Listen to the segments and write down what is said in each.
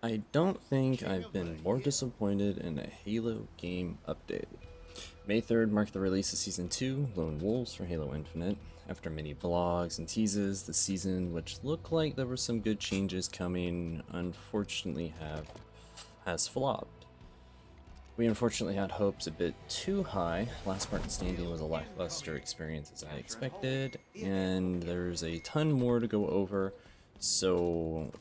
I don't think I've been more disappointed in a Halo game update. May 3rd marked the release of Season 2, Lone Wolves for Halo Infinite. After many vlogs and teases, the season, which looked like there were some good changes coming, unfortunately has flopped. We unfortunately had hopes a bit too high. Last Spartan Standing was a lackluster experience as I expected, and there's a ton more to go over, so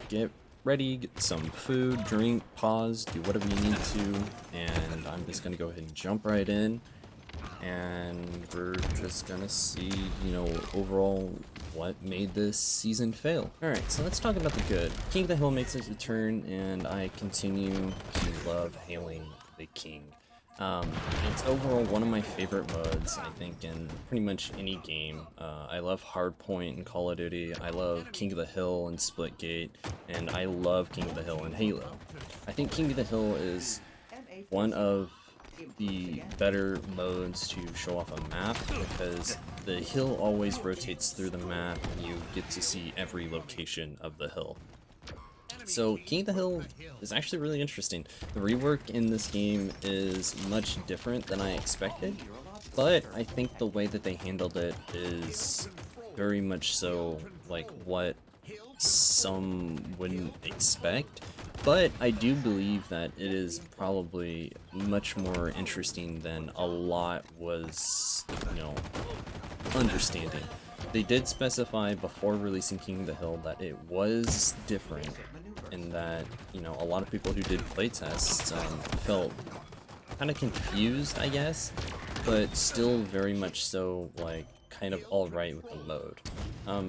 get ready, get some food, drink, pause, do whatever you need to, and I'm just gonna go ahead and jump right in, and we're just gonna see, overall what made this season fail. Alright, so let's talk about the good. King of the Hill makes its return, and I continue to love hailing the King. Um, it's overall one of my favorite modes, I think, in pretty much any game. I love Hardpoint in Call of Duty, I love King of the Hill in Splitgate, and I love King of the Hill in Halo. I think King of the Hill is one of the better modes to show off a map because the hill always rotates through the map and you get to see every location of the hill. So King of the Hill is actually really interesting. The rework in this game is much different than I expected, but I think the way that they handled it is very much so like what some wouldn't expect. But I do believe that it is probably much more interesting than a lot was, understanding. They did specify before releasing King of the Hill that it was different, and that, a lot of people who did playtests felt kind of confused, I guess, but still very much so, like, kind of alright with the mode.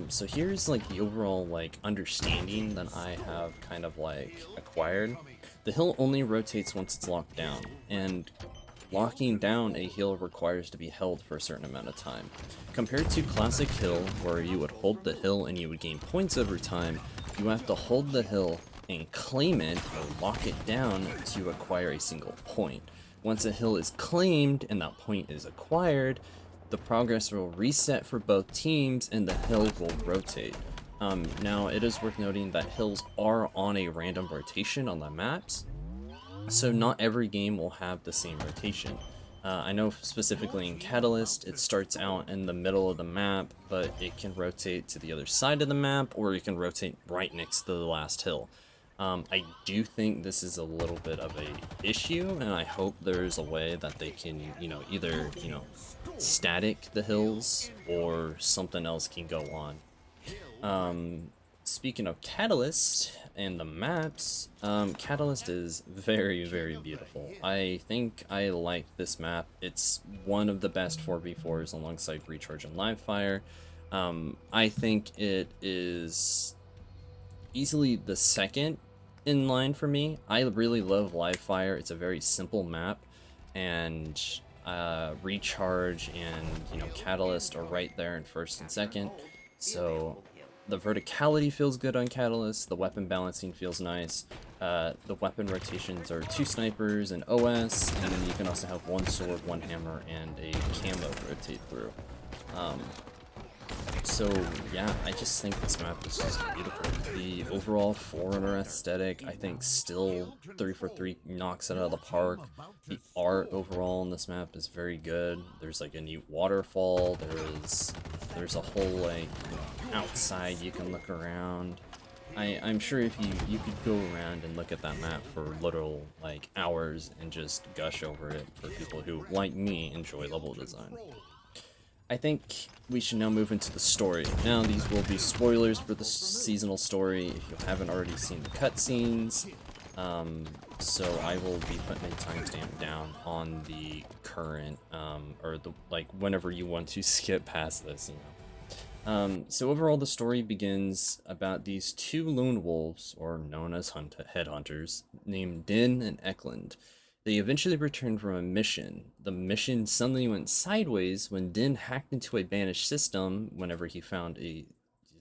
So here's, like, the overall, like, understanding that I have kind of, like, acquired. The hill only rotates once it's locked down, and locking down a hill requires to be held for a certain amount of time. Compared to classic hill, where you would hold the hill and you would gain points over time, you have to hold the hill and claim it or lock it down to acquire a single point. Once a hill is claimed and that point is acquired, the progress will reset for both teams and the hill will rotate. Now, it is worth noting that hills are on a random rotation on the maps, so not every game will have the same rotation. I know specifically in Catalyst, it starts out in the middle of the map, but it can rotate to the other side of the map, or it can rotate right next to the last hill. I do think this is a little bit of a issue, and I hope there's a way that they can, either, static the hills, or something else can go on. Speaking of Catalyst and the maps, Catalyst is very, very beautiful. I think I like this map. It's one of the best 4v4s alongside Recharge and Livefire. I think it is easily the second in line for me. I really love Livefire. It's a very simple map, and Recharge and Catalyst are right there in first and second. So the verticality feels good on Catalyst, the weapon balancing feels nice. The weapon rotations are 2 snipers and OS, and then you can also have 1 sword, 1 hammer, and a camo rotate through. So yeah, I just think this map is just beautiful. The overall Forerunner aesthetic, I think, still 343 knocks it out of the park. The art overall in this map is very good. There's like a neat waterfall. There's a whole like outside you can look around. I'm sure if you could go around and look at that map for literal like hours and just gush over it for people who, like me, enjoy level design. I think we should now move into the story. Now, these will be spoilers for the seasonal story if you haven't already seen the cutscenes. So I will be putting a timestamp down on the current, or the, like, whenever you want to skip past this, So overall, the story begins about these 2 lone wolves, or known as headhunters, named Din and Eklund. They eventually returned from a mission. The mission suddenly went sideways when Din hacked into a banished system whenever he found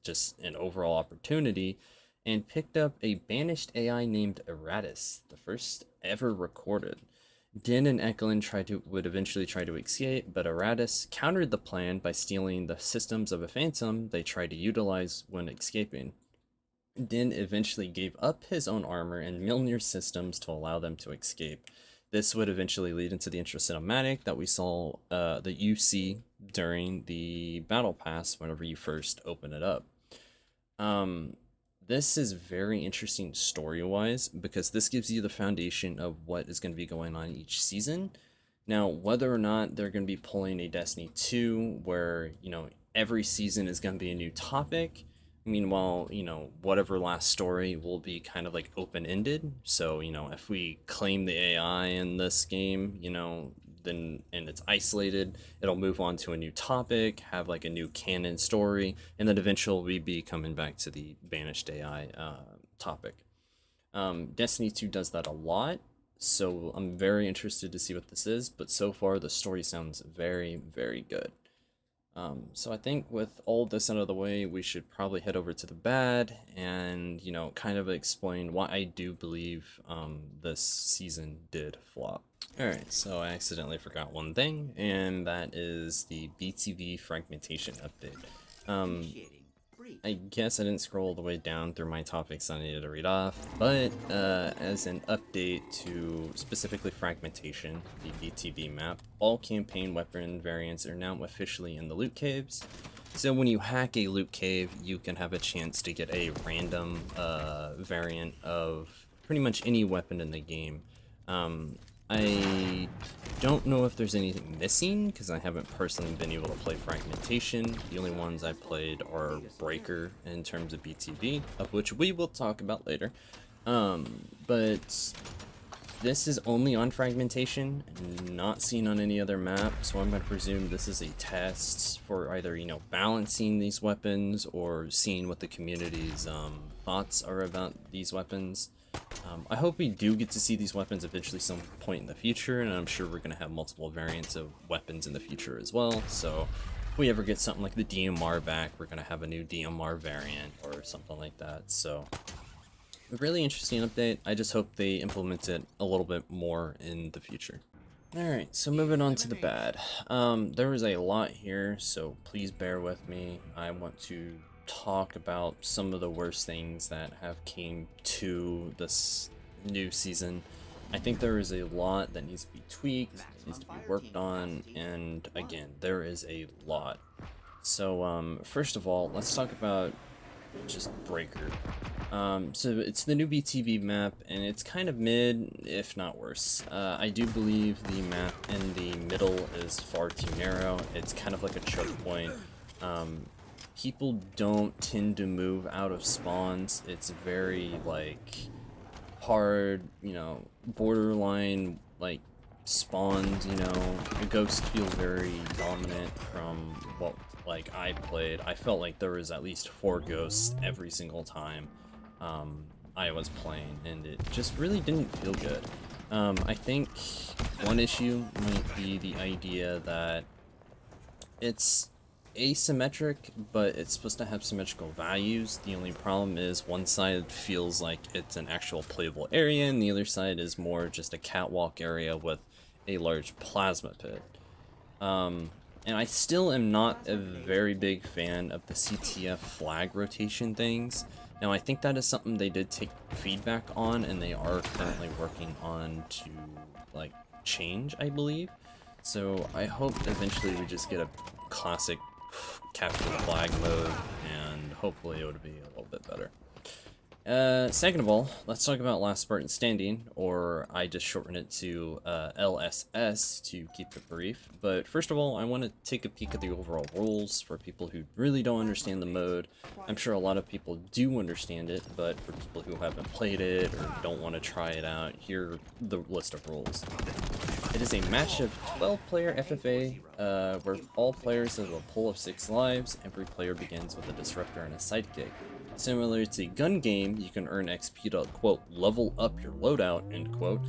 just an overall opportunity, and picked up a banished AI named Eratus, the first ever recorded. Din and Eklund would eventually try to escape, but Eratus countered the plan by stealing the systems of a phantom they tried to utilize when escaping. Din eventually gave up his own armor and Mjolnir systems to allow them to escape. This would eventually lead into the intro cinematic that we saw, that you see during the battle pass whenever you first open it up. This is very interesting story-wise because this gives you the foundation of what is going to be going on each season. Now, whether or not they're going to be pulling a Destiny 2 where, every season is going to be a new topic. Meanwhile, whatever last story will be kind of like open-ended. So, if we claim the AI in this game, then and it's isolated, it'll move on to a new topic, have like a new canon story, and then eventually we be coming back to the banished AI topic. Destiny 2 does that a lot, so I'm very interested to see what this is, but so far the story sounds very, very good. So I think with all this out of the way, we should probably head over to the bad and, kind of explain why I do believe this season did flop. Alright, so I accidentally forgot one thing, and that is the BTV fragmentation update. I guess I didn't scroll all the way down through my topics I needed to read off, but as an update to specifically fragmentation, the BTV map, all campaign weapon variants are now officially in the loot caves. So when you hack a loot cave, you can have a chance to get a random variant of pretty much any weapon in the game. I don't know if there's anything missing because I haven't personally been able to play fragmentation. The only ones I played are Breaker in terms of BTV, of which we will talk about later. But this is only on fragmentation, not seen on any other map, so I'm going to presume this is a test for either, balancing these weapons or seeing what the community's thoughts are about these weapons. I hope we do get to see these weapons eventually some point in the future, and I'm sure we're going to have multiple variants of weapons in the future as well, so if we ever get something like the DMR back, we're going to have a new DMR variant or something like that, so a really interesting update. I just hope they implement it a little bit more in the future. Alright, so moving on to the bad. There was a lot here, so please bear with me. I want to talk about some of the worst things that have came to this new season. I think there is a lot that needs to be tweaked, needs to be worked on, and again, there is a lot. So first of all, let's talk about just Breaker. So it's the new BTV map, and it's kind of mid, if not worse. I do believe the map in the middle is far too narrow. It's kind of like a choke point. People don't tend to move out of spawns. It's very, hard, borderline, spawns, The ghosts feel very dominant from what, I played. I felt like there was at least 4 ghosts every single time I was playing, and it just really didn't feel good. I think one issue might be the idea that it's asymmetric, but it's supposed to have symmetrical values. The only problem is one side feels like it's an actual playable area, and the other side is more just a catwalk area with a large plasma pit. And I still am not a very big fan of the CTF flag rotation things. Now, I think that is something they did take feedback on, and they are currently working on to, change, I believe. So I hope eventually we just get a classic capture the flag mode, and hopefully it would be a little bit better. Second of all, let's talk about Last Spartan Standing, or I just shorten it to LSS to keep it brief. But first of all, I want to take a peek at the overall rules for people who really don't understand the mode. I'm sure a lot of people do understand it, but for people who haven't played it or don't want to try it out, here are the list of rules. It is a match of 12-player FFA, where all players have a pool of 6 lives. Every player begins with a disruptor and a sidekick. Similar to a gun game, you can earn XP to, quote, level up your loadout, end quote.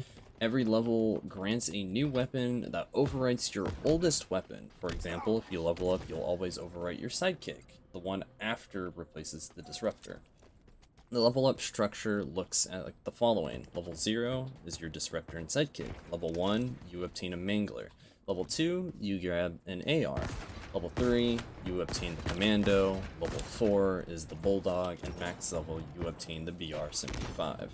Every level grants a new weapon that overwrites your oldest weapon. For example, if you level up, you'll always overwrite your sidekick. The one after replaces the disruptor. The level up structure looks at the following. Level 0 is your disruptor and sidekick. Level 1, you obtain a mangler. Level 2, you grab an AR. Level 3, you obtain the Commando. Level 4 is the Bulldog, and max level, you obtain the BR-75.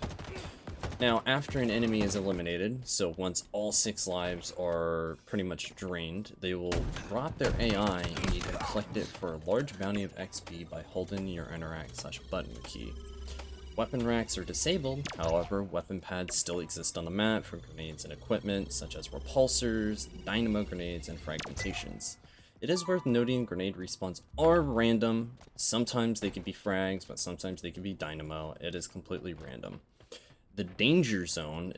Now, after an enemy is eliminated, so once all 6 lives are pretty much drained, they will drop their AI, and you can collect it for a large bounty of XP by holding your interact/button key. Weapon racks are disabled, however, weapon pads still exist on the map for grenades and equipment, such as repulsors, dynamo grenades, and fragmentations. It is worth noting grenade respawns are random. Sometimes they can be frags, but sometimes they can be dynamo. It is completely random. The danger zone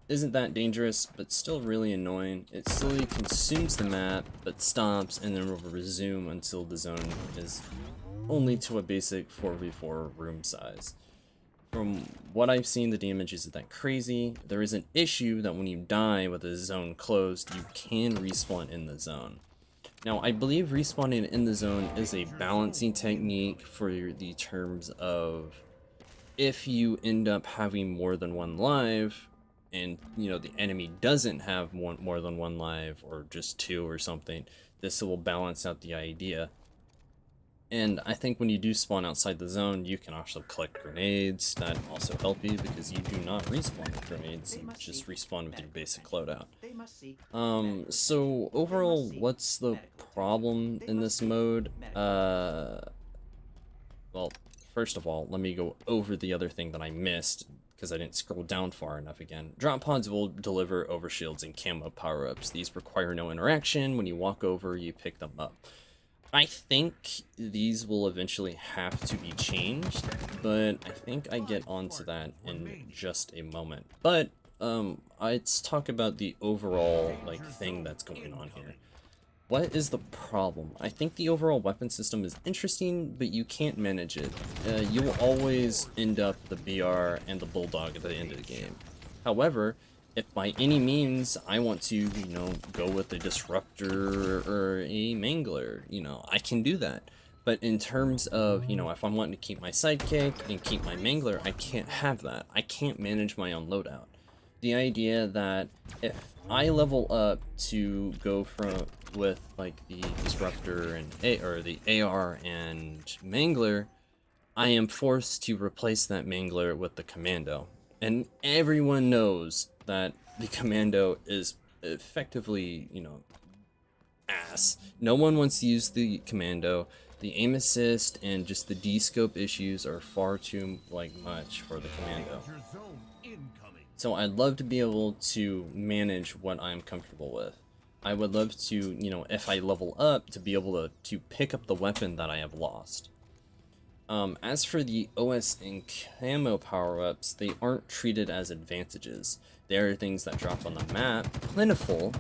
isn't that dangerous, but still really annoying. It slowly consumes the map, but stops, and then will resume until the zone is only to a basic 4v4 room size. From what I've seen, the damage isn't that crazy. There is an issue that when you die with the zone closed, you can respawn in the zone. Now, I believe respawning in the zone is a balancing technique for the terms of if you end up having more than one live, and the enemy doesn't have more than one live, or just 2 or something, this will balance out the idea. And I think when you do spawn outside the zone, you can also collect grenades that also help you, because you do not respawn with grenades, you just respawn with your basic loadout. So overall, what's the problem in this mode? Well, first of all, let me go over the other thing that I missed, because I didn't scroll down far enough again. Drop pods will deliver overshields and camo power-ups. These require no interaction. When you walk over, you pick them up. I think these will eventually have to be changed, but I think I get onto that in just a moment. But let's talk about the overall thing that's going on here. What is the problem? I think the overall weapon system is interesting, but you can't manage it. You will always end up the BR and the Bulldog at the end of the game. However, if by any means I want to, go with a Disruptor or a Mangler, I can do that. But in terms of, if I'm wanting to keep my Sidekick and keep my Mangler, I can't have that. I can't manage my own loadout. The idea that if I level up to go with the Disruptor and the AR and Mangler, I am forced to replace that Mangler with the Commando. And everyone knows that the Commando is effectively, ass. No one wants to use the Commando. The aim assist and just the D-scope issues are far too much for the Commando. So I'd love to be able to manage what I'm comfortable with. I would love to, if I level up, to be able to pick up the weapon that I have lost. As for the OS and camo power-ups, they aren't treated as advantages. They are things that drop on the map, plentiful,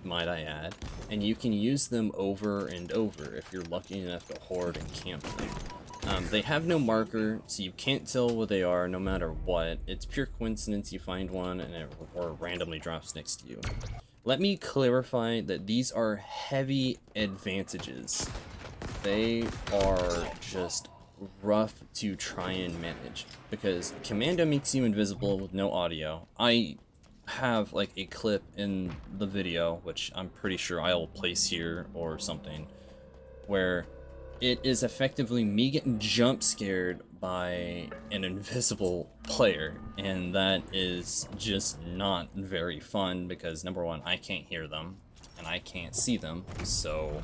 might I add, and you can use them over and over if you're lucky enough to hoard and camp them. They have no marker, so you can't tell what they are no matter what. It's pure coincidence you find one and it randomly drops next to you. Let me clarify that these are heavy advantages. They are just rough to try and manage, because Commando makes you invisible with no audio. I have a clip in the video, which I'm pretty sure I'll place here or something, where it is effectively me getting jump scared by an invisible player, and that is just not very fun, because number one, I can't hear them and I can't see them, so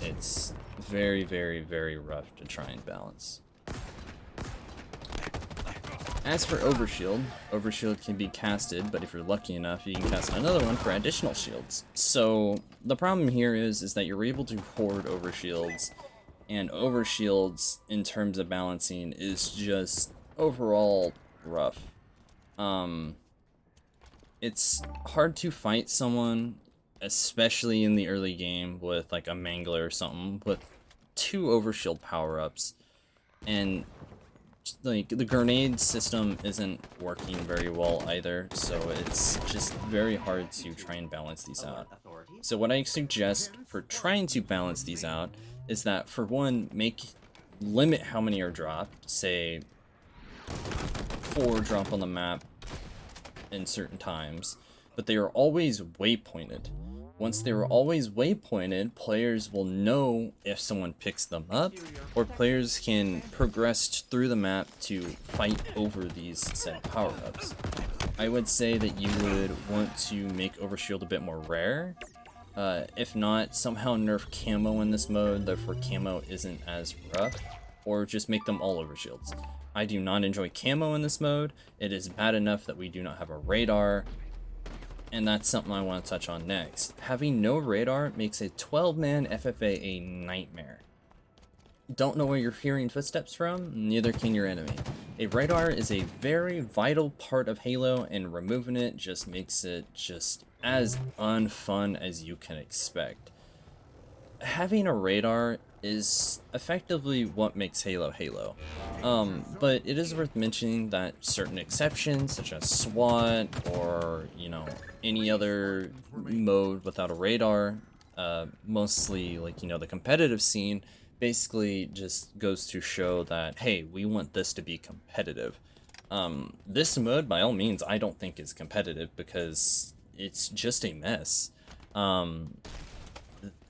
it's very, very, very rough to try and balance. As for Overshield, Overshield can be casted, but if you're lucky enough, you can cast another one for additional shields. So the problem here is that you're able to hoard Overshields, and Overshields in terms of balancing is just overall rough. It's hard to fight someone, especially in the early game, with a Mangler or something with 2 Overshield power-ups, and the grenade system isn't working very well either, so it's just very hard to try and balance these out. So what I suggest for trying to balance these out is that, for one, limit how many are dropped. Say 4 drop on the map in certain times, but they are always waypointed. Once they were always waypointed, players will know if someone picks them up, or players can progress through the map to fight over these said power-ups. I would say that you would want to make Overshield a bit more rare. If not, somehow nerf camo in this mode, therefore camo isn't as rough, or just make them all Overshields. I do not enjoy camo in this mode. It is bad enough that we do not have a radar, and that's something I want to touch on next. Having no radar makes a 12-man FFA a nightmare. Don't know where you're hearing footsteps from, neither can your enemy. A radar is a very vital part of Halo, and removing it just makes it just as unfun as you can expect. Having a radar is effectively what makes Halo Halo. But it is worth mentioning that certain exceptions, such as SWAT or, you know, any other mode without a radar, mostly like, you know, the competitive scene, basically just goes to show that, hey, we want this to be competitive. This mode, by all means, I don't think is competitive because it's just a mess.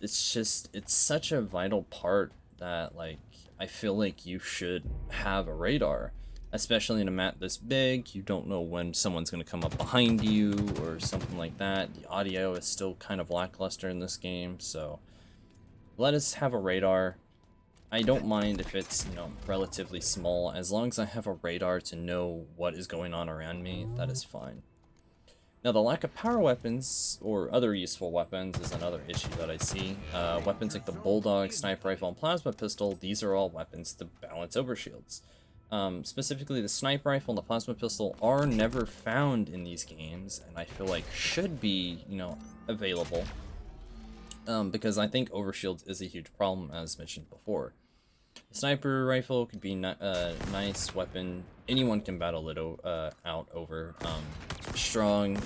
It's such a vital part that, like, I feel like you should have a radar, especially in a map this big. You don't know when someone's going to come up behind you or something like that. The audio is still kind of lackluster in this game, so let us have a radar. I don't mind if it's, you know, relatively small. As long as I have a radar to know what is going on around me, that is fine. Now, the lack of power weapons, or other useful weapons, is another issue that I see. Weapons like the Bulldog, Sniper Rifle, and Plasma Pistol, these are all weapons to balance overshields. Specifically, the Sniper Rifle and the Plasma Pistol are never found in these games, and I feel like should be, you know, available. Because I think overshields is a huge problem, as mentioned before. The Sniper Rifle could be a nice weapon. Anyone can battle it out over. Strong,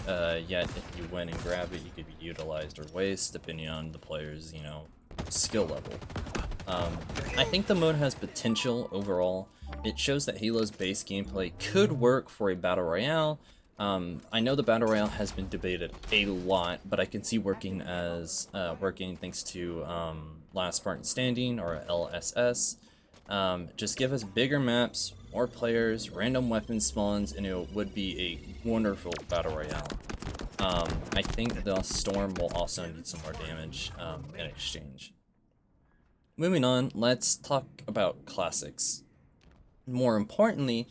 yet if you win and grab it, you could be utilized or waste, depending on the player's, you know, skill level. I think the mode has potential overall. It shows that Halo's base gameplay could work for a battle royale. I know the battle royale has been debated a lot, but I can see working thanks to Last Spartan Standing, or LSS. Just give us bigger maps, more players, random weapon spawns, and it would be a wonderful battle royale. I think the Storm will also need some more damage in exchange. Moving on, let's talk about classics. More importantly,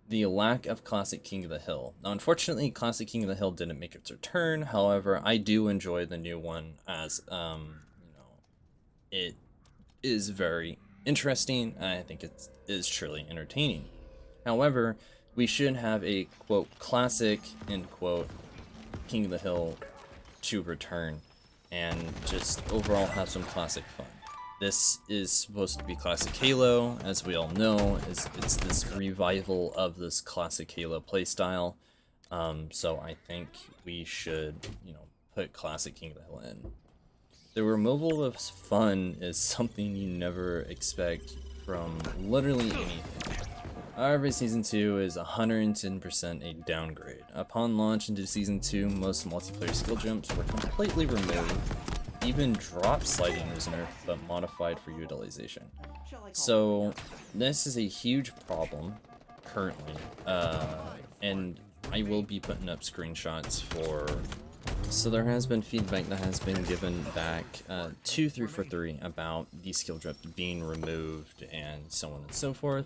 the lack of Classic King of the Hill. Now, unfortunately, Classic King of the Hill didn't make its return. However, I do enjoy the new one, as you know, it is very interesting, and I think it is truly entertaining. However, we should have a quote classic end quote King of the Hill to return, and just overall have some classic fun. This is supposed to be classic Halo, as we all know. It's this revival of this classic Halo playstyle. So I think we should, you know, put classic King of the Hill in. The removal of fun is something you never expect from literally anything. However, Season 2 is 110% a downgrade. Upon launch into Season 2, most multiplayer skill jumps were completely removed. Even drop sliding was nerfed, but modified for utilization. So this is a huge problem currently, and I will be putting up screenshots for. So there has been feedback that has been given back to 343 about the skill drift being removed and so on and so forth.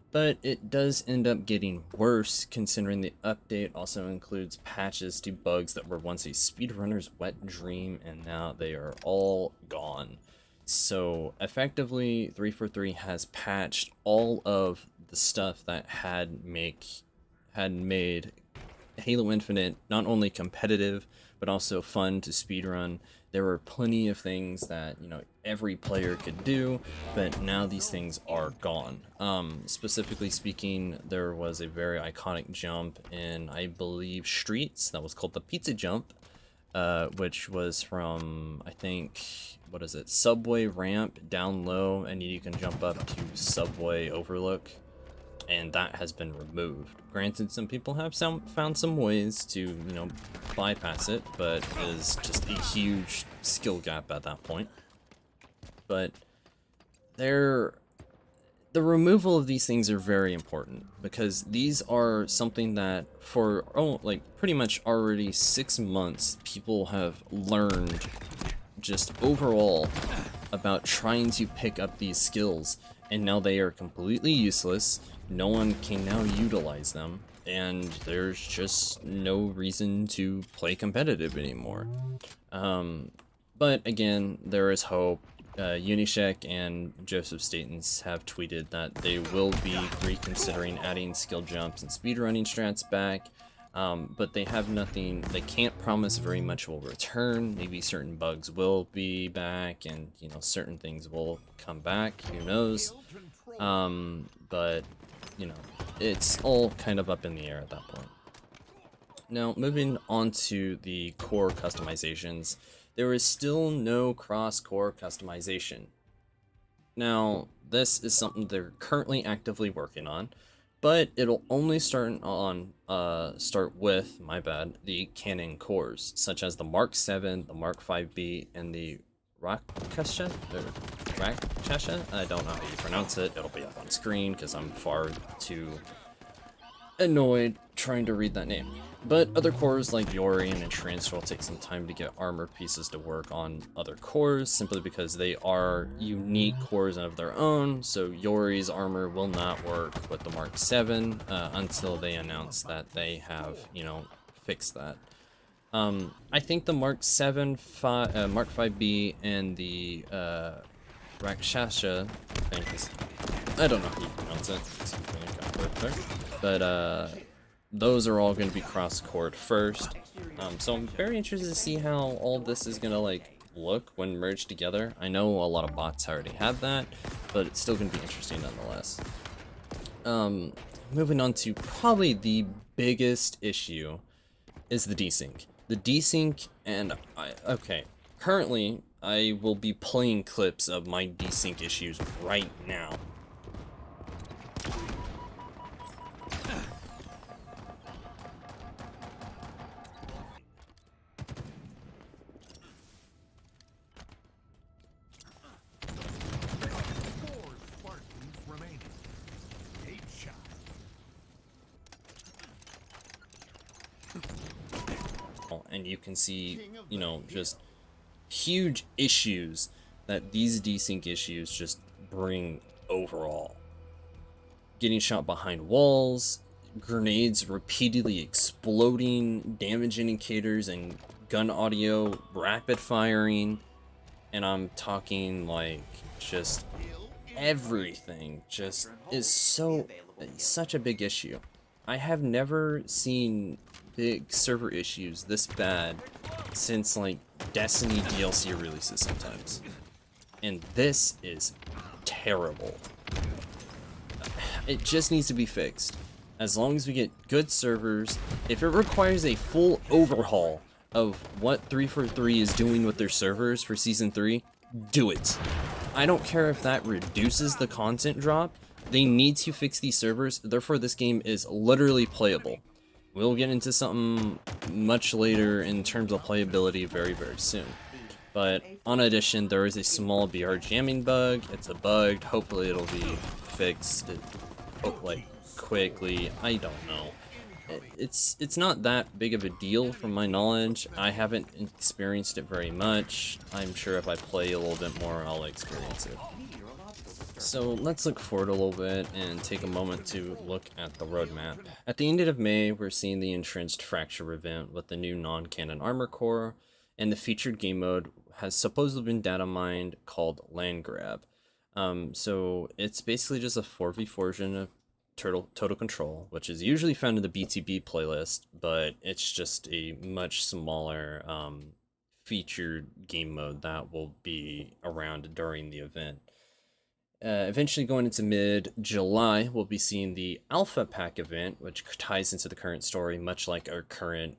But it does end up getting worse, considering the update also includes patches to bugs that were once a speedrunner's wet dream, and now they are all gone. So effectively, 343 has patched all of the stuff that had made Halo Infinite not only competitive, but also fun to speedrun. There were plenty of things that, you know, every player could do, but now these things are gone. Specifically speaking, there was a very iconic jump in, I believe, Streets that was called the Pizza Jump, which was from, I think, what is it, Subway ramp down low, and you can jump up to Subway Overlook. and that has been removed. Granted, some people have found some ways to, you know, bypass it, but there's just a huge skill gap at that point. But the removal of these things are very important, because these are something that for like pretty much already 6 months people have learned just overall about trying to pick up these skills, and now they are completely useless. No one can now utilize them, and there's just no reason to play competitive anymore. But again, there is hope. Unishek and Joseph Statons have tweeted that they will be reconsidering adding skill jumps and speedrunning strats back, but they have nothing. They can't promise very much will return. Maybe certain bugs will be back, and you know, certain things will come back. Who knows? But you know, it's all kind of up in the air at that point. Now, moving on to the core customizations, there is still no cross-core customization. Now, this is something they're currently actively working on, but it'll only start with, the canon cores, such as the Mark 7, the Mark 5B, and the Rakshasha? I don't know how you pronounce it. It'll be up on screen because I'm far too annoyed trying to read that name. But other cores like Yorian and Transfer will take some time to get armor pieces to work on other cores, simply because they are unique cores of their own. So Yori's armor will not work with the Mark 7 until they announce that they have, you know, fixed that. I think the Mark 7, Mark 5B, and the Rakshasha, I don't know how you pronounce it. But those are all going to be cross-cored first. So I'm very interested to see how all this is going to like look when merged together. I know a lot of bots already have that, but it's still going to be interesting nonetheless. Moving on to probably the biggest issue is the desync. The desync, and currently I will be playing clips of my desync issues right now. And you can see, you know, just huge issues that these desync issues just bring overall. Getting shot behind walls, grenades repeatedly exploding, damage indicators and gun audio rapid firing, and I'm talking like just everything just is such a big issue. I have never seen big server issues this bad since like Destiny DLC releases sometimes. And this is terrible. It just needs to be fixed. As long as we get good servers, if it requires a full overhaul of what 343 is doing with their servers for Season 3, do it. I don't care if that reduces the content drop. They need to fix these servers, therefore this game is literally playable. We'll get into something much later in terms of playability very, very soon. But on addition, there is a small BR jamming bug. It's a bug. Hopefully it'll be fixed like quickly. I don't know. It's not that big of a deal from my knowledge. I haven't experienced it very much. I'm sure if I play a little bit more, I'll experience it. So let's look forward a little bit and take a moment to look at the roadmap. At the end of May, we're seeing the Entrenched Fracture event with the new non-canon armor core, and the featured game mode has supposedly been data mined called Land Grab. So it's basically just a 4v4 version of Total Control, which is usually found in the BTB playlist, but it's just a much smaller featured game mode that will be around during the event. Eventually going into mid-July, we'll be seeing the Alpha Pack event, which ties into the current story, much like our current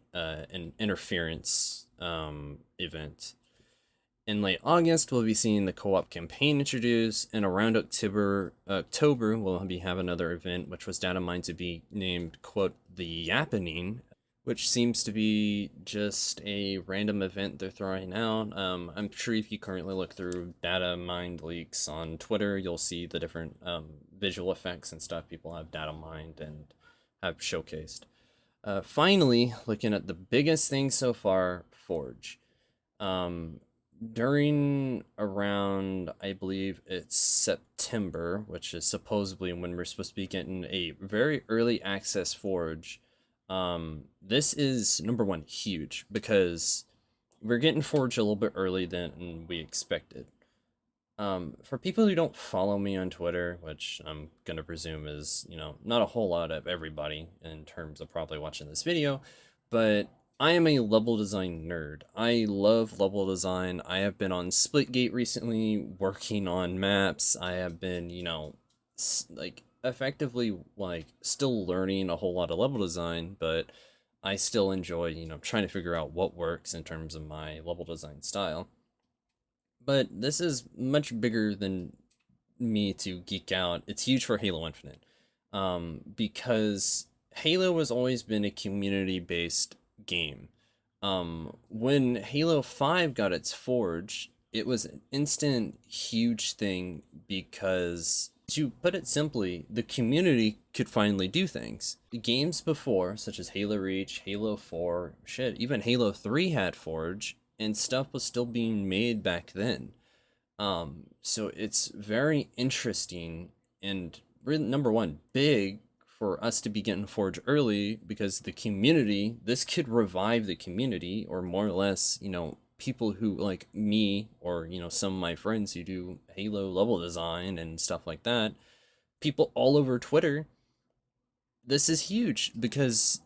interference event. In late August, we'll be seeing the co-op campaign introduced, and around October we'll have another event, which was data mined to be named, quote, the Yappening, which seems to be just a random event they're throwing out. I'm sure if you currently look through data mined leaks on Twitter, you'll see the different visual effects and stuff people have data mined and have showcased. Finally, looking at the biggest thing so far, Forge. During around, I believe it's September, which is supposedly when we're supposed to be getting a very early access Forge. This is, number one, huge, because we're getting Forge a little bit early than we expected. For people who don't follow me on Twitter, which I'm gonna presume is, not a whole lot of everybody in terms of probably watching this video, but I am a level design nerd. I love level design. I have been on Splitgate recently working on maps. I have been, effectively, still learning a whole lot of level design, but I still enjoy, trying to figure out what works in terms of my level design style. But this is much bigger than me to geek out. It's huge for Halo Infinite, because Halo has always been a community-based game. When Halo 5 got its Forge, it was an instant huge thing because, to put it simply, the community could finally do things. The games before, such as Halo Reach, Halo 4, even Halo 3 had Forge, and stuff was still being made back then. So it's very interesting and really, number one, big for us to be getting Forge early, because the community, this could revive the community, or more or less, people who like me, or, some of my friends who do Halo level design and stuff like that, people all over Twitter. This is huge because,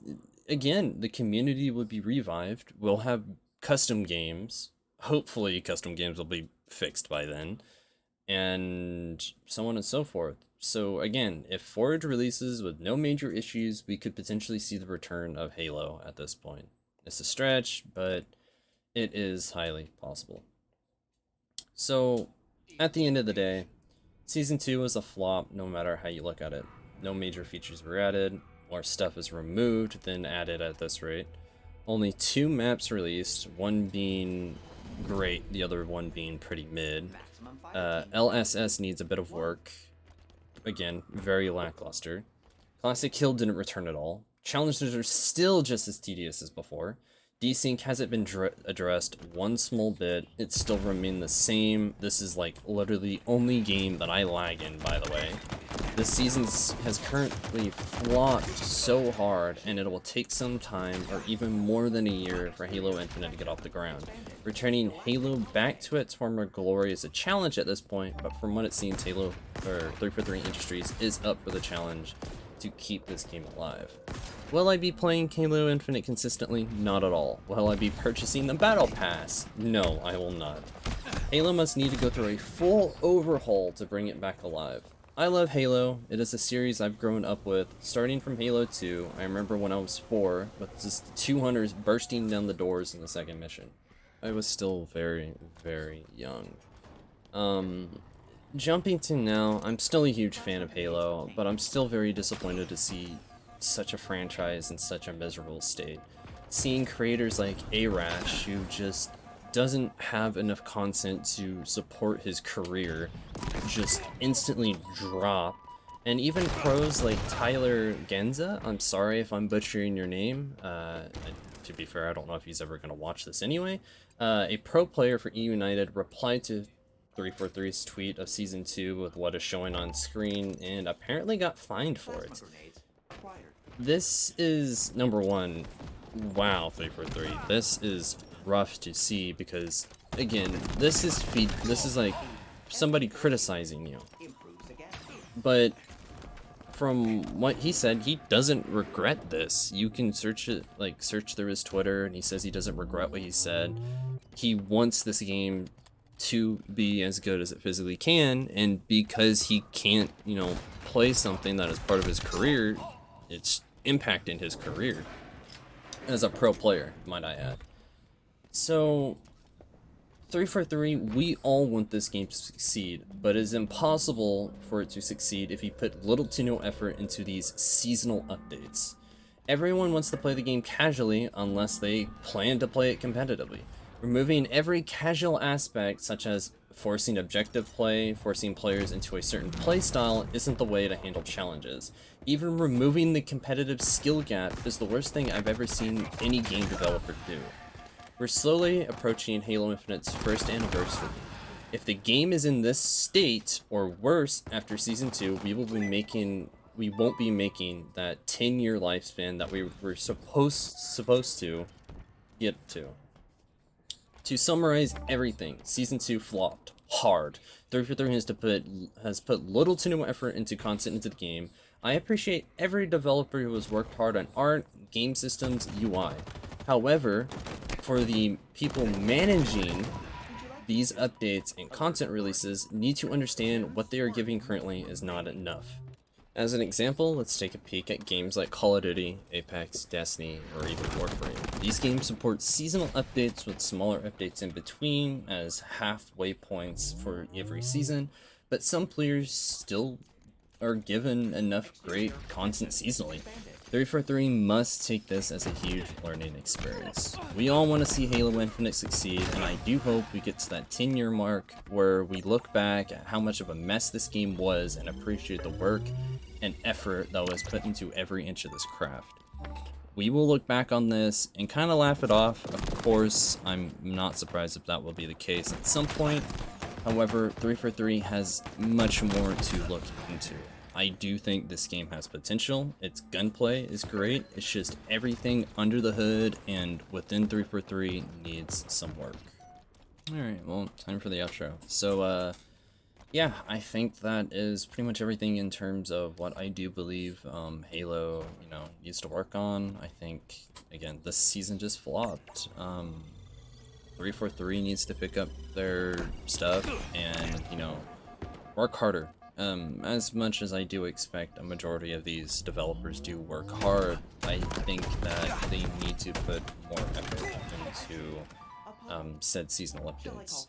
again, the community would be revived. We'll have custom games. Hopefully custom games will be fixed by then, and so on and so forth. So again, if Forge releases with no major issues, we could potentially see the return of Halo at this point. It's a stretch, but it is highly possible. So at the end of the day, Season 2 was a flop no matter how you look at it. No major features were added, more stuff is removed than added at this rate. Only 2 maps released, one being great, the other one being pretty mid. LSS needs a bit of work. Again, very lackluster. Classic Kill didn't return at all. Challenges are still just as tedious as before. Desync hasn't been addressed one small bit. It's still remained the same. This is like literally the only game that I lag in, by the way. This season has currently flopped so hard, and it will take some time, or even more than a year, for Halo Infinite to get off the ground. Returning Halo back to its former glory is a challenge at this point, but from what it seems, Halo, or 343 Industries, is up for the challenge to keep this game alive. Will I be playing Halo Infinite consistently? Not at all. Will I be purchasing the Battle Pass? No, I will not. Halo must need to go through a full overhaul to bring it back alive. I love Halo. It is a series I've grown up with, starting from Halo 2. I remember when I was 4, with just the 200s bursting down the doors in the second mission. I was still very, very young. Jumping to now, I'm still a huge fan of Halo, but I'm still very disappointed to see such a franchise in such a miserable state. Seeing creators like Arash, who just doesn't have enough content to support his career, just instantly drop. And even pros like Tyler Genza, I'm sorry if I'm butchering your name, to be fair, I don't know if he's ever going to watch this anyway, a pro player for E United replied to 343's tweet of Season 2 with what is showing on screen, and apparently got fined for it. This is, number one, wow, 343, this is rough to see, because, again, this is like somebody criticizing you. But from what he said, he doesn't regret this. You can search it, search through his Twitter, and he says he doesn't regret what he said. He wants this game to be as good as it physically can, and because he can't, play something that is part of his career, it's impacting his career as a pro player, might I add. So 343, we all want this game to succeed, but it is impossible for it to succeed if you put little to no effort into these seasonal updates. Everyone wants to play the game casually unless they plan to play it competitively. Removing every casual aspect, such as forcing objective play, forcing players into a certain playstyle, isn't the way to handle challenges. Even removing the competitive skill gap is the worst thing I've ever seen any game developer do. We're slowly approaching Halo Infinite's first anniversary. If the game is in this state, or worse, after Season 2, we won't be making that 10-year lifespan that we were supposed to get to. To summarize everything, Season 2 flopped hard. 343 has put little to no effort into content into the game. I appreciate every developer who has worked hard on art, game systems, UI. However, for the people managing these updates and content releases need to understand what they are giving currently is not enough. As an example, let's take a peek at games like Call of Duty, Apex, Destiny, or even Warframe. These games support seasonal updates with smaller updates in between as halfway points for every season, but some players still are given enough great content seasonally. 343 must take this as a huge learning experience. We all want to see Halo Infinite succeed, and I do hope we get to that 10-year mark where we look back at how much of a mess this game was and appreciate the work and effort that was put into every inch of this craft. We will look back on this and kind of laugh it off. Of course, I'm not surprised if that will be the case at some point. However, 343 has much more to look into. I do think this game has potential. Its gunplay is great. It's just everything under the hood and within 343 needs some work. Alright, well, time for the outro. So, yeah, I think that is pretty much everything in terms of what I do believe Halo, needs to work on. I think, again, this season just flopped. 343 needs to pick up their stuff and, work harder. As much as I do expect a majority of these developers do work hard, I think that they need to put more effort into said seasonal updates.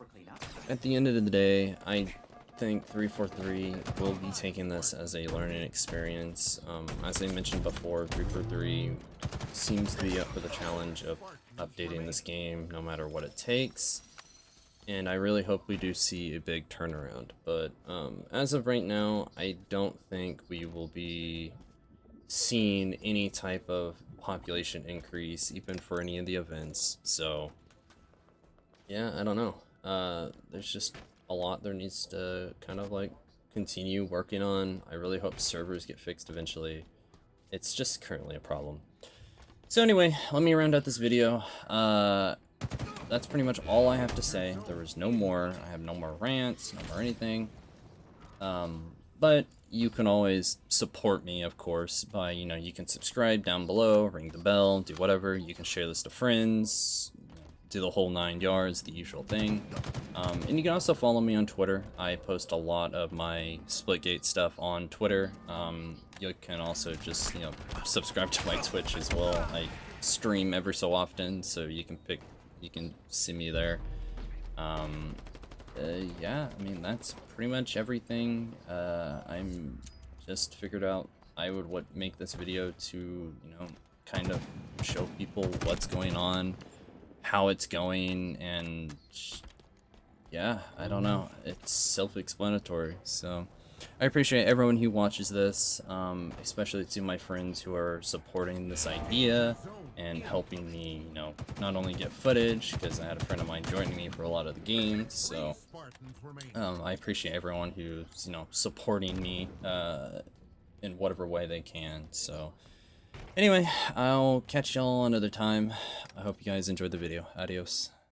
At the end of the day, I think 343 will be taking this as a learning experience. As I mentioned before, 343 seems to be up for the challenge of updating this game no matter what it takes. And I really hope we do see a big turnaround, but as of right now, I don't think we will be seeing any type of population increase, even for any of the events. So, yeah, I don't know. There's just a lot there needs to kind of continue working on. I really hope servers get fixed eventually. It's just currently a problem. So anyway, let me round out this video. That's pretty much all I have to say. There was no more. I have no more rants, no more anything. But you can always support me, of course, by, you can subscribe down below, ring the bell, do whatever. You can share this to friends, do the whole 9 yards, the usual thing. And you can also follow me on Twitter. I post a lot of my Splitgate stuff on Twitter. You can also just, subscribe to my Twitch as well. I stream every so often, so you can see me there. Yeah, I mean, that's pretty much everything. I'm just figured out I would make this video to, kind of show people what's going on, how it's going, and yeah, I don't know. It's self-explanatory, so I appreciate everyone who watches this, especially to my friends who are supporting this idea and helping me, not only get footage, because I had a friend of mine joining me for a lot of the games, so I appreciate everyone who's, supporting me in whatever way they can. So anyway, I'll catch y'all another time. I hope you guys enjoyed the video. Adios.